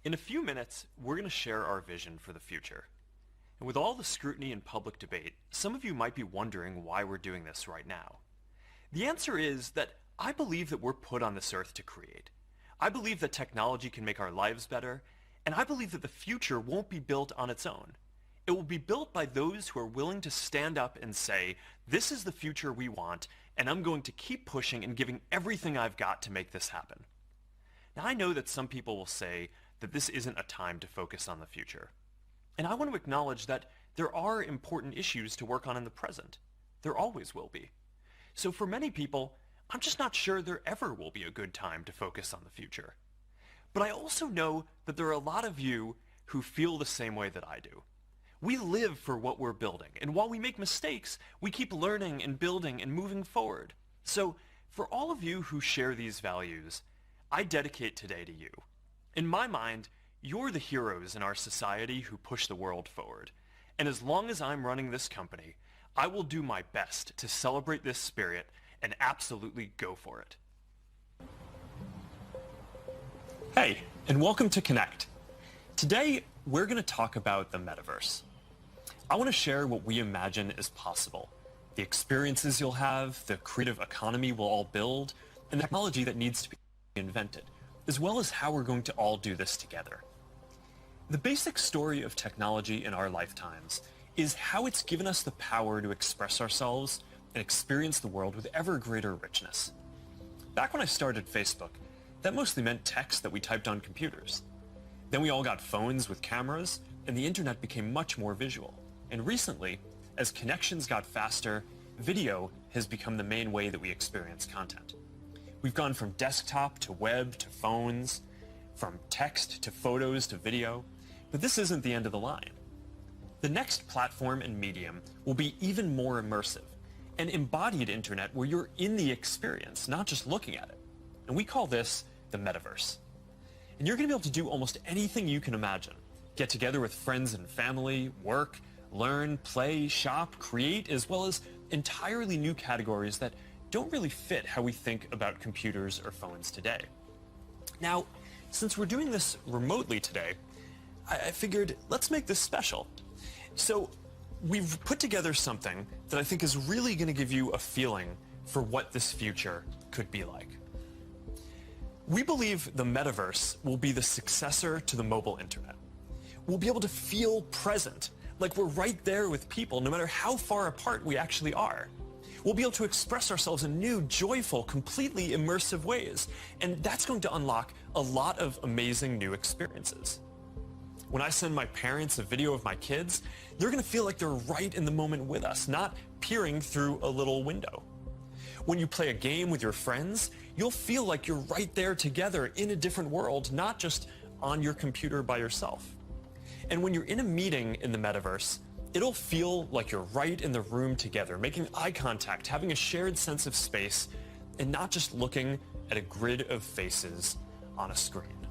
In a few minutes, we're going to share our vision for the future. And with all the scrutiny and public debate, some of you might be wondering why we're doing this right now. The answer is that I believe that we're put on this earth to create. I believe that technology can make our lives better, and I believe that the future won't be built on its own. It will be built by those who are willing to stand up and say, this is the future we want, and I'm going to keep pushing and giving everything I've got to make this happen. Now, I know that some people will say that this isn't a time to focus on the future. And I want to acknowledge that there are important issues to work on in the present. There always will be. So for many people, I'm just not sure there ever will be a good time to focus on the future. But I also know that there are a lot of you who feel the same way that I do. We live for what we're building, and while we make mistakes, we keep learning and building and moving forward. So for all of you who share these values, I dedicate today to you. In my mind, you're the heroes in our society who push the world forward. And as long as I'm running this company, I will do my best to celebrate this spirit and absolutely go for it. Hey, and welcome to Connect. Today, we're going to talk about the Metaverse. I want to share what we imagine is possible, the experiences you'll have, the creative economy we'll all build, and the technology that needs to be invented, as well as how we're going to all do this together. The basic story of technology in our lifetimes is how it's given us the power to express ourselves and experience the world with ever greater richness. Back when I started Facebook, that mostly meant text that we typed on computers. Then we all got phones with cameras, and the internet became much more visual. And recently, as connections got faster, video has become the main way that we experience content. We've gone from desktop to web to phones, from text to photos to video, but this isn't the end of the line. The next platform and medium will be even more immersive, an embodied internet where you're in the experience, not just looking at it. And we call this the Metaverse. And you're going to be able to do almost anything you can imagine. Get together with friends and family, work, learn, play, shop, create, as well as entirely new categories that don't really fit how we think about computers or phones today. Now, since we're doing this remotely today, I figured let's make this special. So we've put together something that I think is really going to give you a feeling for what this future could be like. We believe the Metaverse will be the successor to the mobile internet. We'll be able to feel present, like we're right there with people, no matter how far apart we actually are. We'll be able to express ourselves in new, joyful, completely immersive ways, and that's going to unlock a lot of amazing new experiences. When I send my parents a video of my kids, they're going to feel like they're right in the moment with us, not peering through a little window. When you play a game with your friends, you'll feel like you're right there together in a different world, not just on your computer by yourself. And when you're in a meeting in the Metaverse, it'll feel like you're right in the room together, making eye contact, having a shared sense of space, and not just looking at a grid of faces on a screen.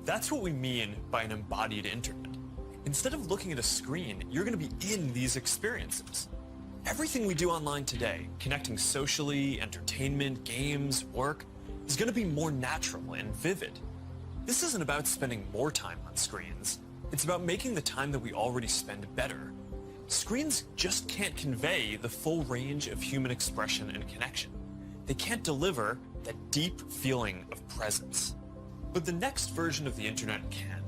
That's what we mean by an embodied internet. Instead of looking at a screen, you're going to be in these experiences. Everything we do online today, connecting socially, entertainment, games, work, is going to be more natural and vivid. This isn't about spending more time on screens. It's about making the time that we already spend better. Screens just can't convey the full range of human expression and connection. They can't deliver that deep feeling of presence. But the next version of the internet can.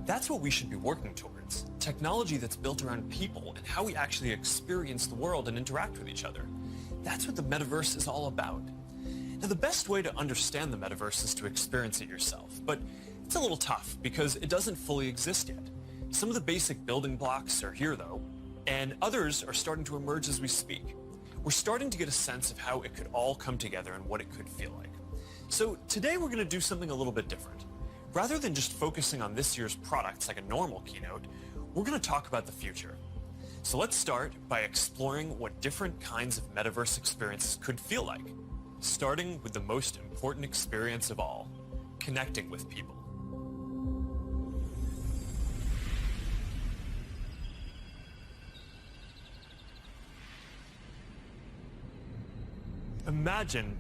That's what we should be working towards. Technology that's built around people and how we actually experience the world and interact with each other. That's what the Metaverse is all about. Now, the best way to understand the Metaverse is to experience it yourself, but it's a little tough because it doesn't fully exist yet. Some of the basic building blocks are here though, and others are starting to emerge as we speak. We're starting to get a sense of how it could all come together and what it could feel like. So today we're going to do something a little bit different. Rather than just focusing on this year's products like a normal keynote, we're going to talk about the future. So let's start by exploring what different kinds of Metaverse experiences could feel like, starting with the most important experience of all, connecting with people. Imagine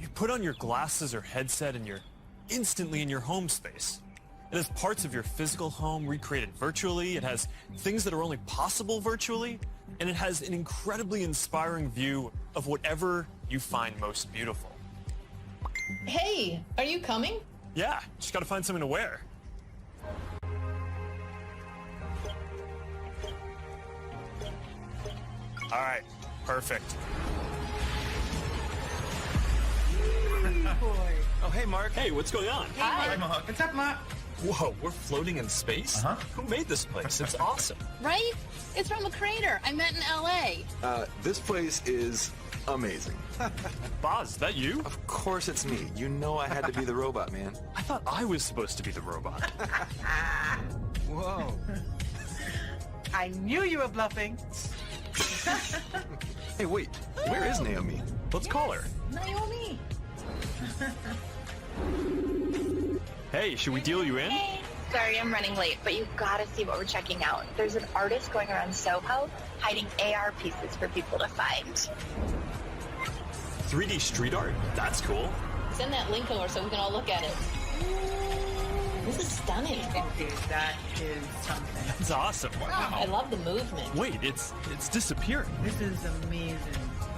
you put on your glasses or headset and you're instantly in your home space. It has parts of your physical home recreated virtually. It has things that are only possible virtually. And it has an incredibly inspiring view of whatever you find most beautiful. Hey, are you coming? Yeah, just gotta find something to wear. All right, perfect. Oh, hey, Mark. Hey, what's going on? Hi. Mark. What's up, Mark? Whoa, we're floating in space? Who made this place? It's awesome. Right? It's from a crater I met in LA. This place is amazing. Boz, is that you? Of course it's me. You know I had to be the robot, man. I thought I was supposed to be the robot. Whoa. I knew you were bluffing. Hey, wait. Where is Naomi? Let's call her. Naomi. Hey, should we deal you in? Hey, sorry I'm running late, but you've got to see what we're checking out. There's an artist going around Soho hiding AR pieces for people to find. 3D street art? That's cool. Send that link over so we can all look at it. This is stunning. Dude, that is something. It's awesome. I love the movement. Wait, it's disappearing. This is amazing.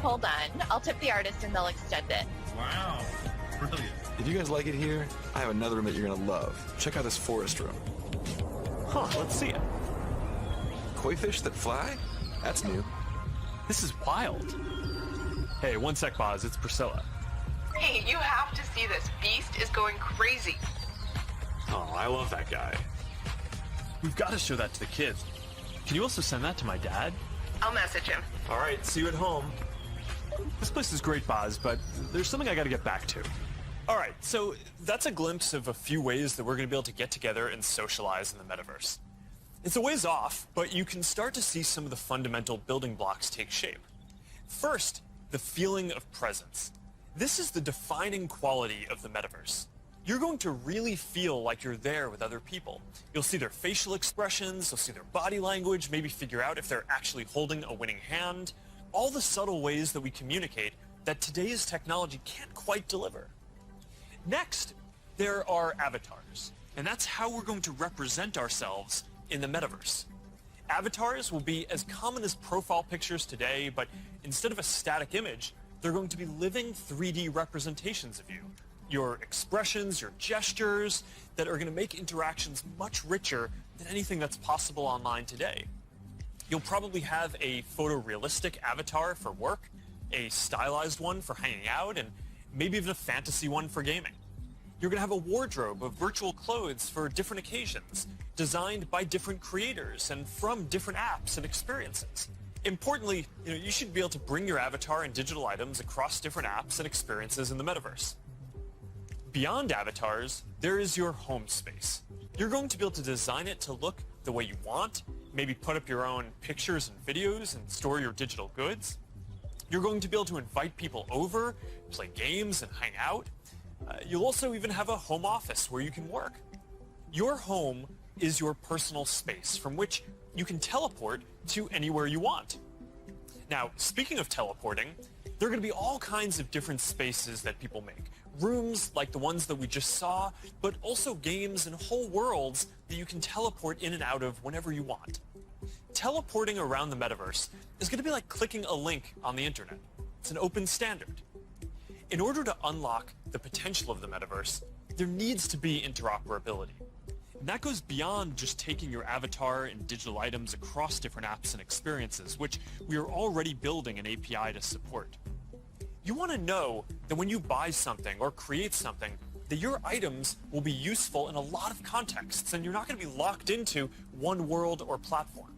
Hold on. I'll tip the artist and they'll extend it. Wow. Brilliant. If you guys like it here, I have another room that you're gonna love. Check out this forest room. Huh, let's see it. Koi fish that fly? That's new. This is wild. Hey, one sec, Boz. It's Priscilla. Hey, you have to see this. Beast is going crazy. Oh, I love that guy. We've got to show that to the kids. Can you also send that to my dad? I'll message him. All right, see you at home. This place is great, Boz, but there's something I got to get back to. All right, so that's a glimpse of a few ways that we're going to be able to get together and socialize in the metaverse. It's a ways off, but you can start to see some of the fundamental building blocks take shape. First, the feeling of presence. This is the defining quality of the metaverse. You're going to really feel like you're there with other people. You'll see their facial expressions, you'll see their body language, maybe figure out if they're actually holding a winning hand. All the subtle ways that we communicate that today's technology can't quite deliver. Next, there are avatars, and that's how we're going to represent ourselves in the metaverse. Avatars will be as common as profile pictures today, but instead of a static image, they're going to be living 3D representations of you. Your expressions, your gestures, that are going to make interactions much richer than anything that's possible online today. You'll probably have a photorealistic avatar for work, a stylized one for hanging out, and maybe even a fantasy one for gaming. You're going to have a wardrobe of virtual clothes for different occasions, designed by different creators and from different apps and experiences. Importantly, you should be able to bring your avatar and digital items across different apps and experiences in the metaverse. Beyond avatars, there is your home space. You're going to be able to design it to look the way you want, maybe put up your own pictures and videos and store your digital goods. You're going to be able to invite people over, play games and hang out. You'll also even have a home office where you can work. Your home is your personal space from which you can teleport to anywhere you want. Now, speaking of teleporting, there are going to be all kinds of different spaces that people make. Rooms like the ones that we just saw, but also games and whole worlds that you can teleport in and out of whenever you want. Teleporting around the metaverse is going to be like clicking a link on the internet. It's an open standard. In order to unlock the potential of the metaverse, there needs to be interoperability. And that goes beyond just taking your avatar and digital items across different apps and experiences, which we are already building an API to support. You want to know that when you buy something or create something, that your items will be useful in a lot of contexts and you're not going to be locked into one world or platform.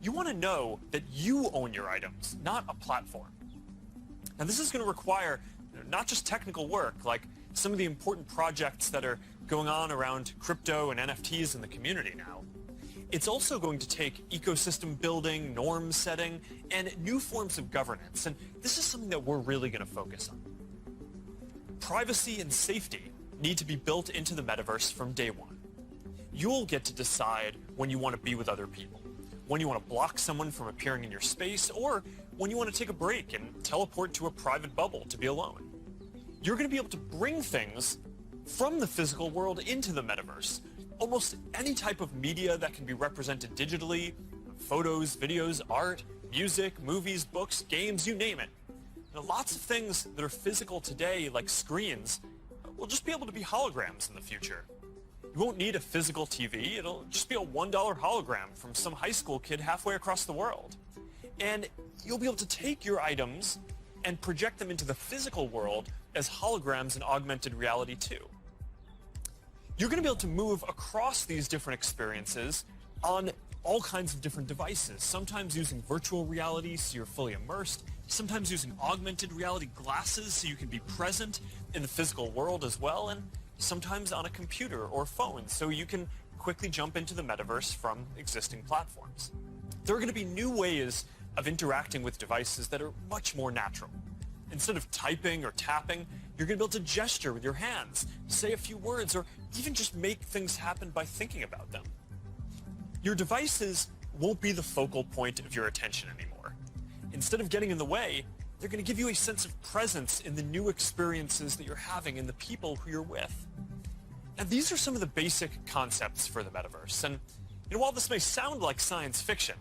You want to know that you own your items, not a platform. Now this is going to require not just technical work, like some of the important projects that are going on around crypto and NFTs in the community now. It's also going to take ecosystem building, norm setting, and new forms of governance, and this is something that we're really going to focus on. Privacy and safety need to be built into the metaverse from day one. You'll get to decide when you want to be with other people, when you want to block someone from appearing in your space, or when you want to take a break and teleport to a private bubble to be alone. You're going to be able to bring things from the physical world into the metaverse, almost any type of media that can be represented digitally, photos, videos, art, music, movies, books, games, you name it. Lots of things that are physical today, like screens, will just be able to be holograms in the future. You won't need a physical TV. It'll just be a $1 hologram from some high school kid halfway across the world. And you'll be able to take your items and project them into the physical world as holograms in augmented reality too. You're going to be able to move across these different experiences on all kinds of different devices, sometimes using virtual reality so you're fully immersed, sometimes using augmented reality glasses so you can be present in the physical world as well, and sometimes on a computer or phone so you can quickly jump into the metaverse from existing platforms. There are going to be new ways of interacting with devices that are much more natural. Instead of typing or tapping, you're going to be able to gesture with your hands, say a few words, or even just make things happen by thinking about them. Your devices won't be the focal point of your attention anymore. Instead of getting in the way, they're going to give you a sense of presence in the new experiences that you're having and the people who you're with. And these are some of the basic concepts for the metaverse. And while this may sound like science fiction,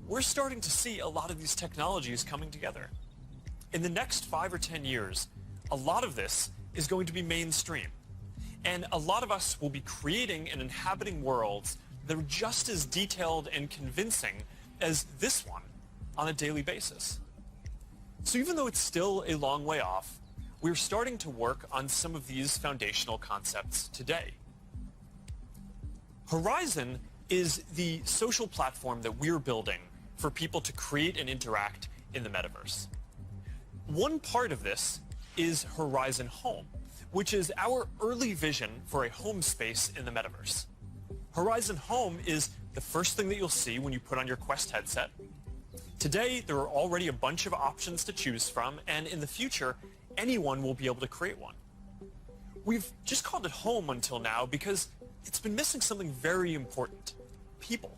we're starting to see a lot of these technologies coming together. In the next 5 or 10 years, a lot of this is going to be mainstream. And a lot of us will be creating and inhabiting worlds that are just as detailed and convincing as this one on a daily basis. So even though it's still a long way off, we're starting to work on some of these foundational concepts today. Horizon is the social platform that we're building for people to create and interact in the metaverse. One part of this is Horizon Home, which is our early vision for a home space in the metaverse. Horizon Home is the first thing that you'll see when you put on your Quest headset. Today, there are already a bunch of options to choose from, and in the future, anyone will be able to create one. We've just called it Home until now because it's been missing something very important: people.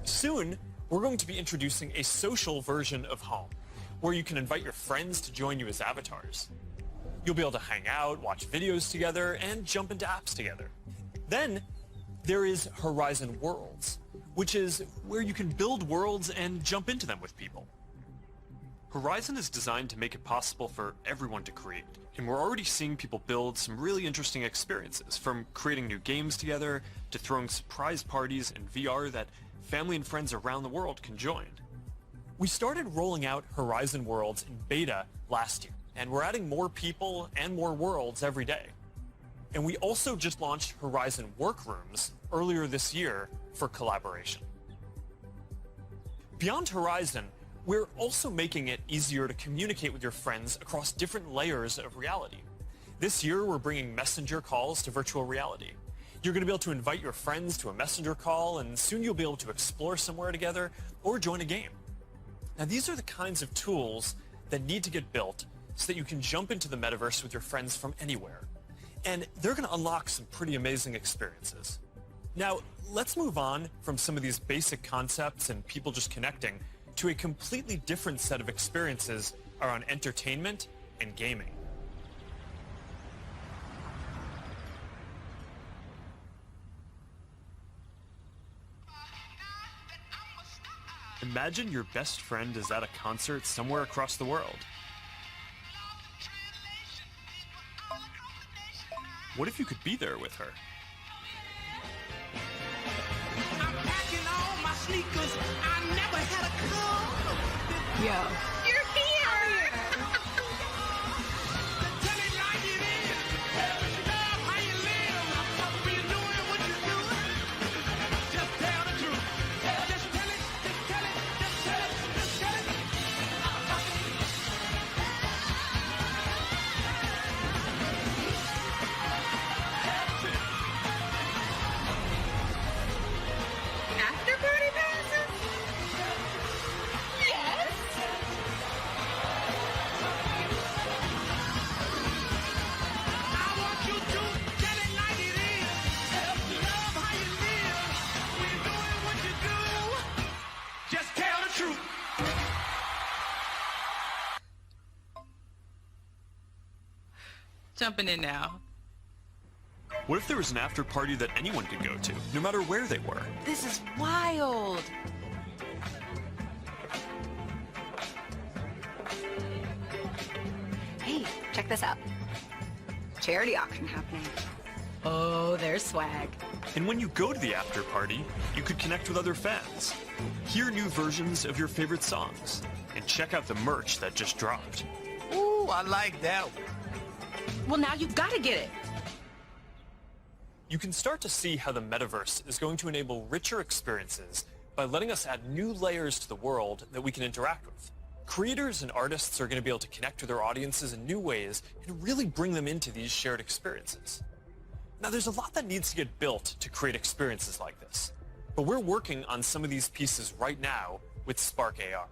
Soon, we're going to be introducing a social version of Home, where you can invite your friends to join you as avatars. You'll be able to hang out, watch videos together, and jump into apps together. Then, there is Horizon Worlds, which is where you can build worlds and jump into them with people. Horizon is designed to make it possible for everyone to create, and we're already seeing people build some really interesting experiences, from creating new games together to throwing surprise parties in VR that family and friends around the world can join. We started rolling out Horizon Worlds in beta last year, and we're adding more people and more worlds every day. And we also just launched Horizon Workrooms earlier this year for collaboration. Beyond Horizon, we're also making it easier to communicate with your friends across different layers of reality. This year, we're bringing messenger calls to virtual reality. You're going to be able to invite your friends to a messenger call, and soon you'll be able to explore somewhere together or join a game. Now, these are the kinds of tools that need to get built so that you can jump into the metaverse with your friends from anywhere. And they're going to unlock some pretty amazing experiences. Now, let's move on from some of these basic concepts and people just connecting to a completely different set of experiences around entertainment and gaming. Imagine your best friend is at a concert somewhere across the world. What if you could be there with her? I'm packing all my sneakers. I never had a car. Yo. You're here! Tell it like it is. Love how you live. When you're doing what you're doing, just tell the truth. Just tell it, just tell it, just tell it, just tell it. After party passes? Yes! I want you to tell it like it is. Love how you live. When you're doing what you do, just tell the truth. Jumping in now. What if there was an after party that anyone could go to, no matter where they were? This is wild. Hey, check this out. Charity auction happening. Oh, there's swag. And when you go to the after party, you could connect with other fans, hear new versions of your favorite songs, and check out the merch that just dropped. Ooh, I like that one. Well, now you've got to get it. You can start to see how the metaverse is going to enable richer experiences by letting us add new layers to the world that we can interact with. Creators and artists are going to be able to connect with their audiences in new ways and really bring them into these shared experiences. Now, there's a lot that needs to get built to create experiences like this, but we're working on some of these pieces right now with Spark AR.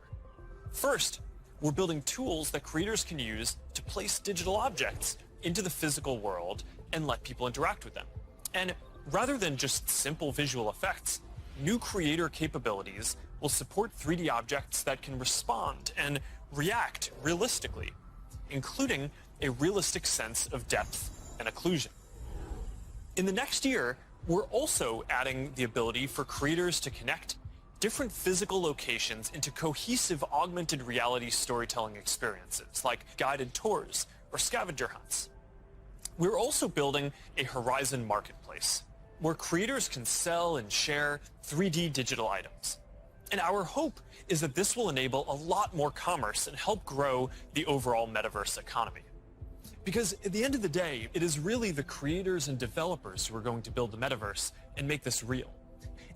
First, we're building tools that creators can use to place digital objects into the physical world and let people interact with them. And rather than just simple visual effects, new creator capabilities will support 3D objects that can respond and react realistically, including a realistic sense of depth and occlusion. In the next year, we're also adding the ability for creators to connect different physical locations into cohesive augmented reality storytelling experiences, like guided tours or scavenger hunts. We're also building a Horizon marketplace, where creators can sell and share 3D digital items. And our hope is that this will enable a lot more commerce and help grow the overall metaverse economy. Because at the end of the day, it is really the creators and developers who are going to build the metaverse and make this real.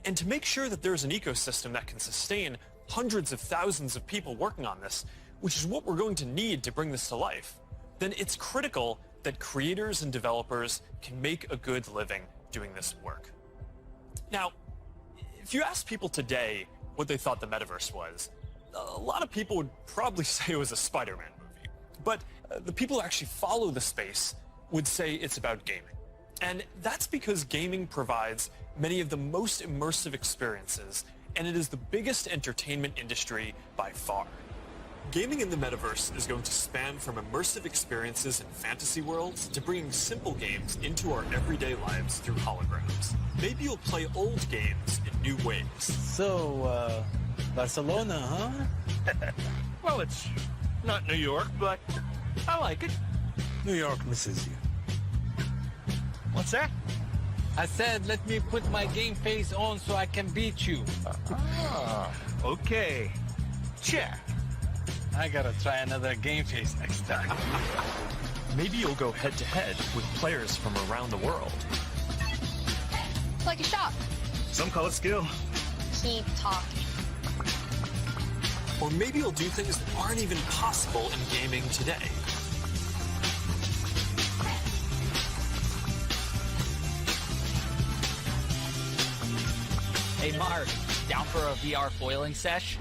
And to make sure that there's an ecosystem that can sustain hundreds of thousands of people working on this, which is what we're going to need to bring this to life, then it's critical that creators and developers can make a good living doing this work. Now, if you ask people today what they thought the metaverse was, a lot of people would probably say it was a Spider-Man movie. But the people who actually follow the space would say it's about gaming. And that's because gaming provides many of the most immersive experiences, and it is the biggest entertainment industry by far. Gaming in the metaverse is going to span from immersive experiences in fantasy worlds to bringing simple games into our everyday lives through holograms. Maybe you'll play old games in new ways. So, Barcelona, huh? Well, it's not New York, but I like it. New York misses you. What's that? I said, let me put my game face on so I can beat you. Okay. Check. I gotta try another game face next time. Maybe you'll go head-to-head with players from around the world. It's like a shop. Some call it skill. Keep talking. Or maybe you'll do things that aren't even possible in gaming today. Hey Mark, down for a VR foiling sesh?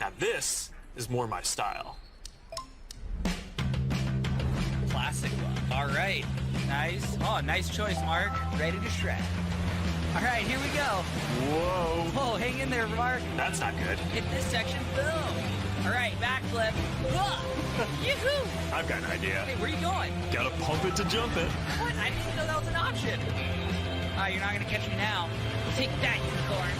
Now this is more my style. Classic look. All right. Nice. Oh, nice choice, Mark. Ready to shred. All right, here we go. Whoa. Whoa, hang in there, Mark. That's not good. Hit this section, boom. All right, backflip. Yoo-hoo! I've got an idea. Hey, where are you going? Gotta pump it to jump it. What? I didn't even know that was an option. All right, you're not going to catch me now. Take that, unicorn.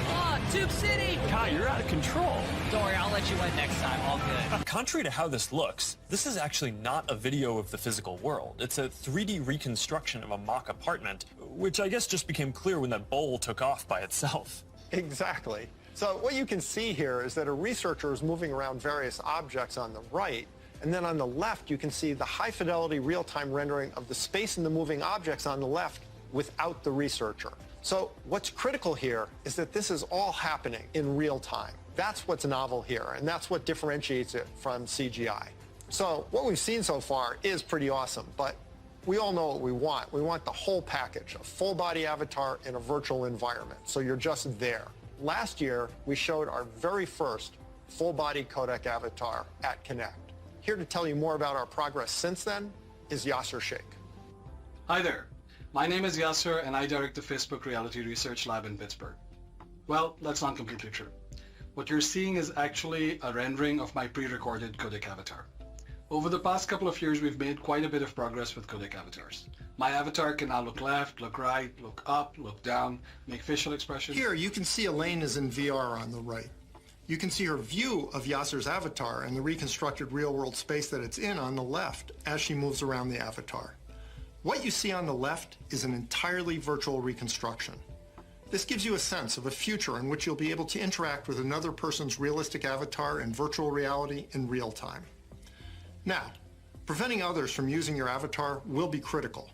Oh, Tube City! Kai, you're out of control. Don't worry, I'll let you win next time. All good. Contrary to how this looks, this is actually not a video of the physical world. It's a 3D reconstruction of a mock apartment, which I guess just became clear when that bowl took off by itself. Exactly. So what you can see here is that a researcher is moving around various objects on the right, and then on the left you can see the high-fidelity real-time rendering of the space in the moving objects on the left without the researcher. So what's critical here is that this is all happening in real time. That's what's novel here, and that's what differentiates it from CGI. So what we've seen so far is pretty awesome, but we all know what we want. We want the whole package, a full-body avatar in a virtual environment, so you're just there. Last year, we showed our very first full-body codec avatar at Connect. Here to tell you more about our progress since then is Yasser Sheikh. Hi there. My name is Yasser, and I direct the Facebook Reality Research Lab in Pittsburgh. Well, that's not completely true. What you're seeing is actually a rendering of my pre-recorded codec avatar. Over the past couple of years, we've made quite a bit of progress with codec avatars. My avatar can now look left, look right, look up, look down, make facial expressions. Here, you can see Elaine is in VR on the right. You can see her view of Yasser's avatar and the reconstructed real-world space that it's in on the left as she moves around the avatar. What you see on the left is an entirely virtual reconstruction. This gives you a sense of a future in which you'll be able to interact with another person's realistic avatar in virtual reality in real time. Now, preventing others from using your avatar will be critical.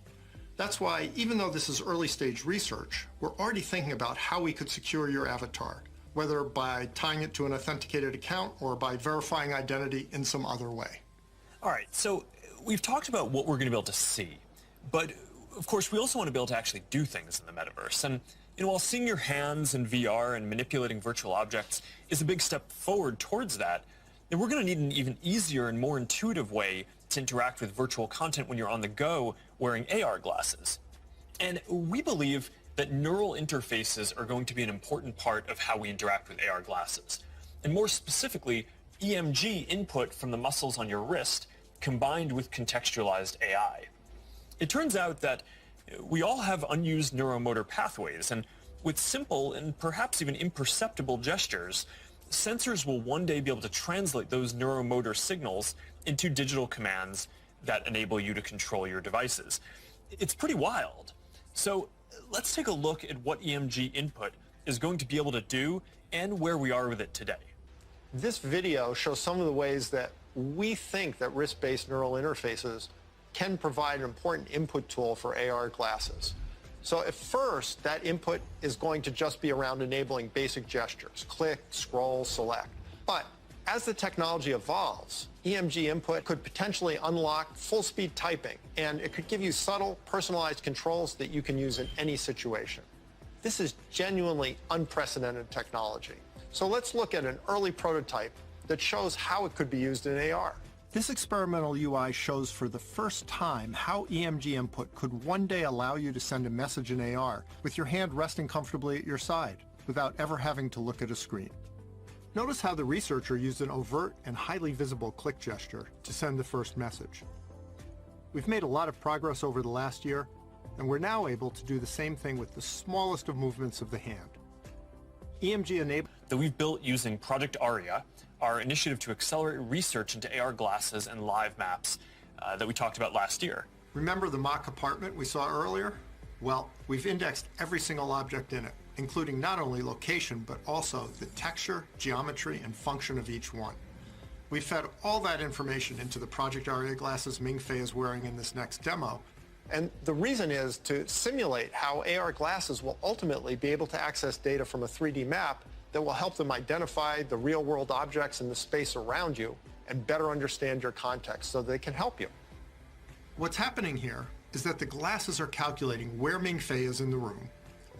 That's why, even though this is early stage research, we're already thinking about how we could secure your avatar, whether by tying it to an authenticated account or by verifying identity in some other way. All right, so we've talked about what we're going to be able to see, but of course we also want to be able to actually do things in the metaverse. And while seeing your hands in VR and manipulating virtual objects is a big step forward towards that, then we're going to need an even easier and more intuitive way to interact with virtual content when you're on the go wearing AR glasses. And we believe that neural interfaces are going to be an important part of how we interact with AR glasses. And more specifically, EMG input from the muscles on your wrist combined with contextualized AI. It turns out that we all have unused neuromotor pathways, and with simple and perhaps even imperceptible gestures, sensors will one day be able to translate those neuromotor signals into digital commands that enable you to control your devices. It's pretty wild. So let's take a look at what EMG input is going to be able to do and where we are with it today. This video shows some of the ways that we think that wrist-based neural interfaces can provide an important input tool for AR glasses. So at first, that input is going to just be around enabling basic gestures, click, scroll, select. But as the technology evolves, EMG input could potentially unlock full-speed typing, and it could give you subtle, personalized controls that you can use in any situation. This is genuinely unprecedented technology. So let's look at an early prototype that shows how it could be used in AR. This experimental UI shows for the first time how EMG input could one day allow you to send a message in AR with your hand resting comfortably at your side without ever having to look at a screen. Notice how the researcher used an overt and highly visible click gesture to send the first message. We've made a lot of progress over the last year, and we're now able to do the same thing with the smallest of movements of the hand. EMG enabled that we've built using Project Aria, our initiative to accelerate research into AR glasses and live maps that we talked about last year. Remember the mock apartment we saw earlier? Well, we've indexed every single object in it, including not only location, but also the texture, geometry, and function of each one. We fed all that information into the Project Aria glasses Ming-Fei is wearing in this next demo. And the reason is to simulate how AR glasses will ultimately be able to access data from a 3D map that will help them identify the real-world objects in the space around you and better understand your context so they can help you. What's happening here is that the glasses are calculating where Ming-Fei is in the room,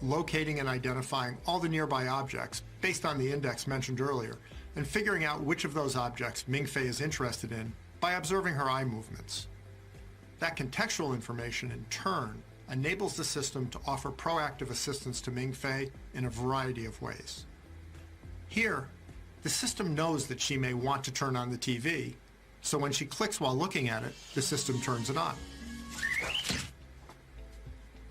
locating and identifying all the nearby objects based on the index mentioned earlier, and figuring out which of those objects Ming-Fei is interested in by observing her eye movements. That contextual information, in turn, enables the system to offer proactive assistance to Ming-Fei in a variety of ways. Here, the system knows that she may want to turn on the TV, so when she clicks while looking at it, the system turns it on.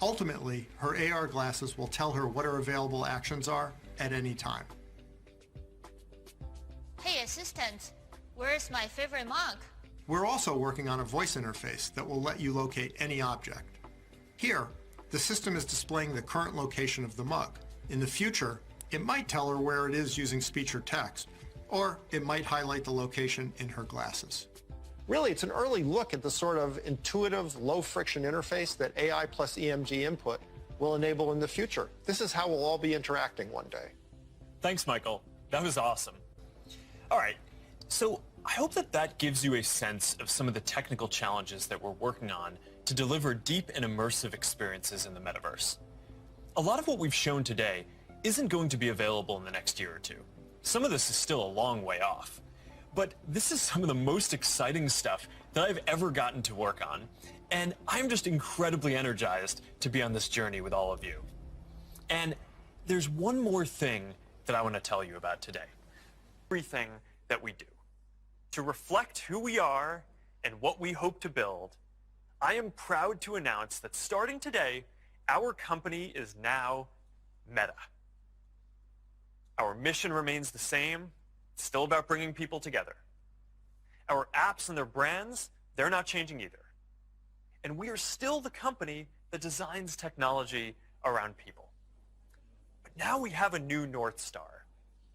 Ultimately, her AR glasses will tell her what her available actions are at any time. Hey assistant, where's my favorite mug? We're also working on a voice interface that will let you locate any object. Here, the system is displaying the current location of the mug. In the future, it might tell her where it is using speech or text, or it might highlight the location in her glasses. Really, it's an early look at the sort of intuitive, low-friction interface that AI plus EMG input will enable in the future. This is how we'll all be interacting one day. Thanks, Michael. That was awesome. All right, so I hope that gives you a sense of some of the technical challenges that we're working on to deliver deep and immersive experiences in the metaverse. A lot of what we've shown today isn't going to be available in the next year or two. Some of this is still a long way off. But this is some of the most exciting stuff that I've ever gotten to work on, and I'm just incredibly energized to be on this journey with all of you. And there's one more thing that I want to tell you about today. Everything that we do. To reflect who we are and what we hope to build, I am proud to announce that starting today, our company is now Meta. Our mission remains the same. It's still about bringing people together. Our apps and their brands, they're not changing either. And we are still the company that designs technology around people. But now we have a new North Star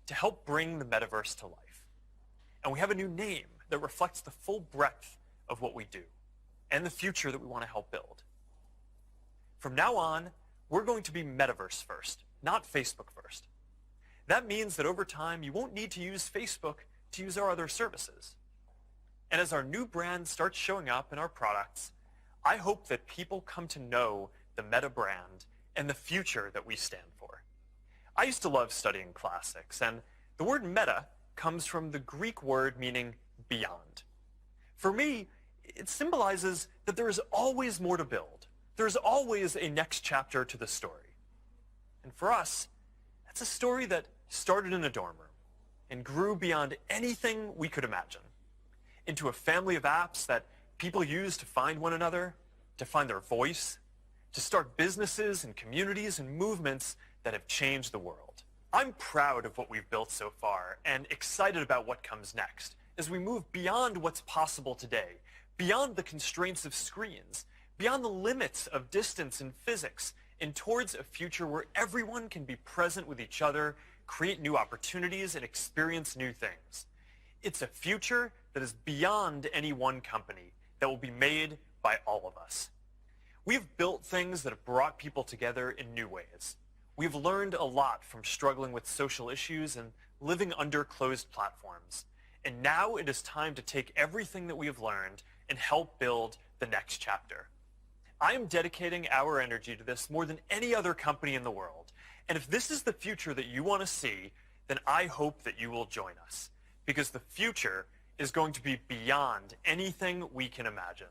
to help bring the metaverse to life. And we have a new name that reflects the full breadth of what we do and the future that we want to help build. From now on, we're going to be Metaverse first, not Facebook first. That means that over time, you won't need to use Facebook to use our other services. And as our new brand starts showing up in our products, I hope that people come to know the Meta brand and the future that we stand for. I used to love studying classics, and the word meta comes from the Greek word meaning beyond. For me, it symbolizes that there is always more to build. There is always a next chapter to the story. And for us, that's a story that started in a dorm room and grew beyond anything we could imagine, into a family of apps that people use to find one another, to find their voice, to start businesses and communities and movements that have changed the world. I'm proud of what we've built so far and excited about what comes next as we move beyond what's possible today, beyond the constraints of screens, beyond the limits of distance and physics, and towards a future where everyone can be present with each other, create new opportunities, and experience new things. It's a future that is beyond any one company, that will be made by all of us. We've built things that have brought people together in new ways. We've learned a lot from struggling with social issues and living under closed platforms. And now it is time to take everything that we have learned and help build the next chapter. I am dedicating our energy to this more than any other company in the world. And if this is the future that you want to see, then I hope that you will join us, because the future is going to be beyond anything we can imagine.